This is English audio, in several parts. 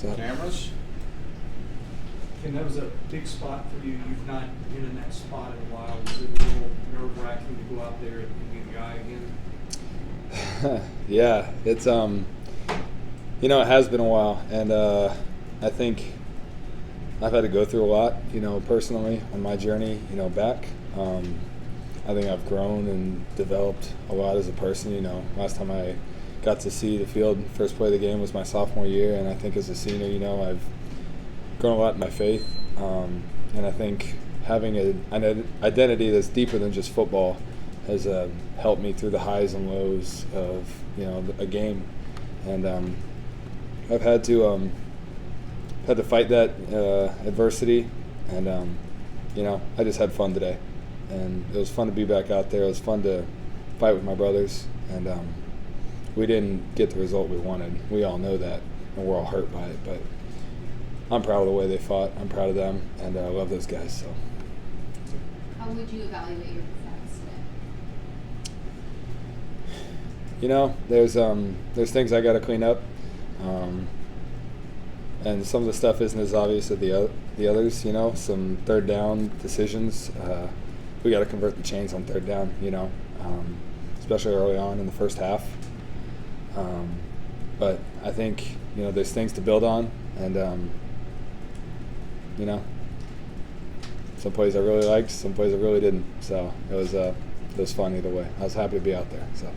So. Cameras? And that was a big spot for you. You've not been in that spot in a while. Was it a little nerve-wracking to go out there and be the guy again? Yeah, it's it has been a while, and I think I've had to go through a lot, personally on my journey, back. I think I've grown and developed a lot as a person. Last time I got to see the field, first play of the game was my sophomore year, and I think as a senior, I've grown a lot in my faith, and I think having an identity that's deeper than just football has helped me through the highs and lows of a game, and I've had to fight that adversity, and I just had fun today, and it was fun to be back out there. It was fun to fight with my brothers, and we didn't get the result we wanted. We all know that, and we're all hurt by it, but I'm proud of the way they fought. I'm proud of them, and I love those guys. So, how would you evaluate your performance today? There's things I got to clean up, and some of the stuff isn't as obvious as the others. Some third down decisions. We got to convert the chains on third down. Especially early on in the first half. But I think there's things to build on, and some plays I really liked, some plays I really didn't. So it was fun either way. I was happy to be out there. So.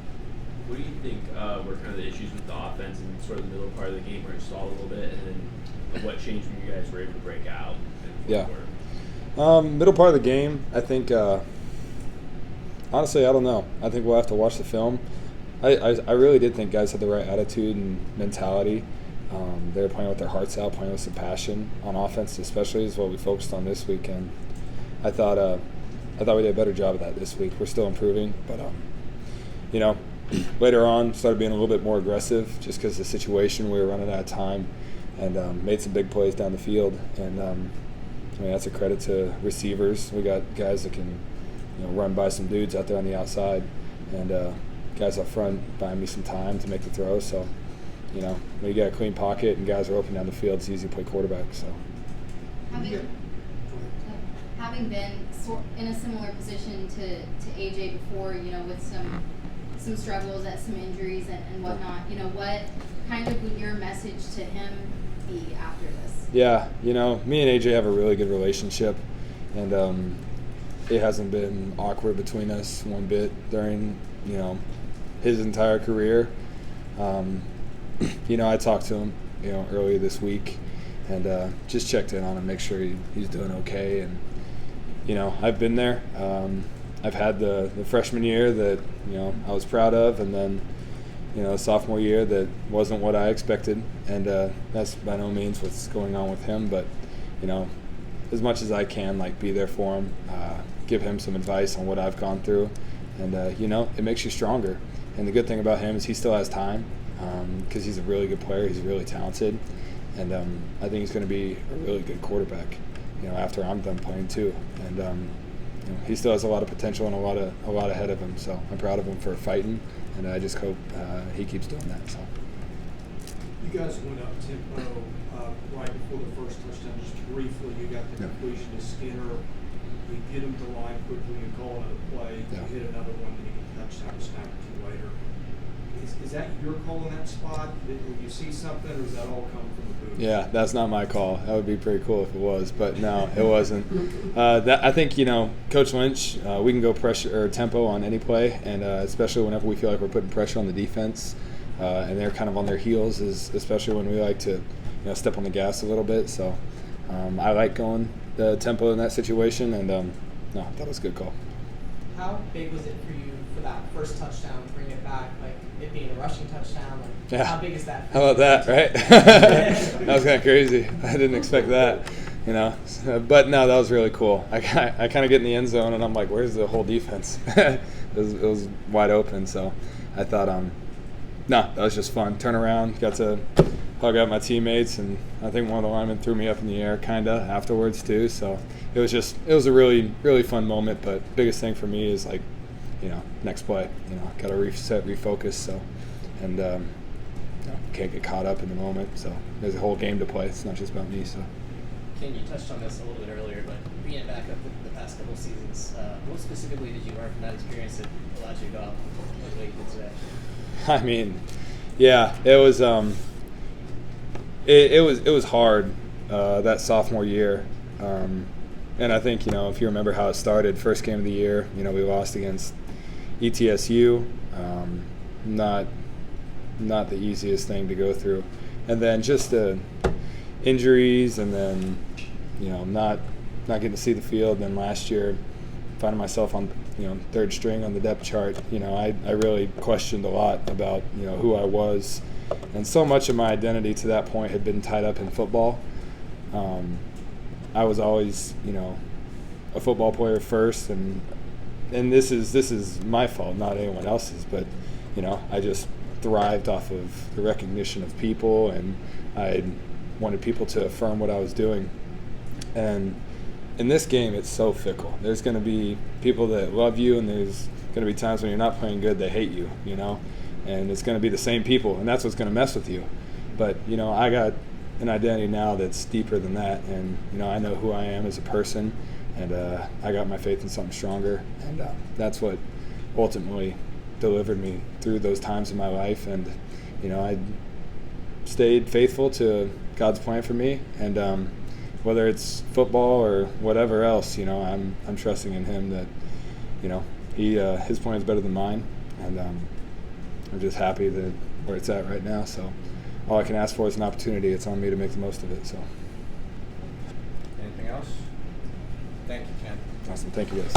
What do you think were kind of the issues with the offense in sort of the middle part of the game where it stalled a little bit, and then what changed when you guys were able to break out in the fourth quarter? Middle part of the game, I think. Honestly, I don't know. I think we'll have to watch the film. I really did think guys had the right attitude and mentality. They were playing with their hearts out, playing with some passion on offense, especially is what we focused on this weekend. I thought we did a better job of that this week. We're still improving, but later on started being a little bit more aggressive just because of the situation. We were running out of time, and made some big plays down the field. And that's a credit to receivers. We got guys that can run by some dudes out there on the outside, and guys up front buying me some time to make the throw. So, when you got a clean pocket and guys are open down the field, it's easy to play quarterback. So, having been in a similar position to AJ before, with some struggles at some injuries and whatnot, what kind of would your message to him be after this? Yeah, me and AJ have a really good relationship, and it hasn't been awkward between us one bit during his entire career. I talked to him earlier this week, and just checked in on him, make sure he's doing okay. And I've been there. I've had the freshman year that I was proud of, and then sophomore year that wasn't what I expected, and that's by no means what's going on with him. But as much as I can, be there for him, give him some advice on what I've gone through, and it makes you stronger. And the good thing about him is he still has time, because he's a really good player. He's really talented, and I think he's going to be a really good quarterback. After I'm done playing too, and he still has a lot of potential and a lot ahead of him. So I'm proud of him for fighting, and I just hope he keeps doing that. So. You guys went up tempo right before the first touchdown. Just briefly, you got the completion to Skinner. You get him to line quickly. You call another play. You hit another one, and you get a touchdown a snap or two later. Is that your call in that spot? Did you see something, or does that all come from the booth? Yeah, that's not my call. That would be pretty cool if it was, but no, it wasn't. I think Coach Lynch, we can go pressure or tempo on any play, and especially whenever we feel like we're putting pressure on the defense, and they're kind of on their heels, especially when we like to step on the gas a little bit. So I like going the tempo in that situation, and no, that was a good call. How big was it for you for that first touchdown, bring it back, it being a rushing touchdown? How big is that? How about that, right? That was kind of crazy. I didn't expect that, But no, that was really cool. I kind of get in the end zone, and I'm like, where's the whole defense? it was wide open, so I thought, that was just fun. Turn around, got to hug out my teammates, and I think one of the linemen threw me up in the air kind of afterwards too. So it was a really, really fun moment. But biggest thing for me is next play, got to reset, refocus. So, and can't get caught up in the moment. So there's a whole game to play. It's not just about me. So. Ken, you touched on this a little bit earlier, but being back up the past couple of seasons, what specifically did you learn from that experience that allowed you to go out the way you did today? I mean, yeah, it was it was hard that sophomore year, and I think if you remember how it started, first game of the year, we lost against ETSU, not the easiest thing to go through, and then just the injuries, and then not getting to see the field. Then last year, finding myself on third string on the depth chart, I really questioned a lot about who I was, and so much of my identity to that point had been tied up in football. I was always a football player first, and this is my fault, not anyone else's, but I just thrived off of the recognition of people, and I wanted people to affirm what I was doing. And in this game, it's so fickle. There's going to be people that love you, and there's going to be times when you're not playing good that hate you, and it's going to be the same people, and that's what's going to mess with you. But I got an identity now that's deeper than that, and I know who I am as a person, and I got my faith in something stronger, and that's what ultimately delivered me through those times in my life. And I stayed faithful to God's plan for me, and whether it's football or whatever else, I'm trusting in Him that He His plan is better than mine, and I'm just happy that where it's at right now. So all I can ask for is an opportunity. It's on me to make the most of it. So. Anything else? Thank you, Ken. Awesome. Thank you, guys.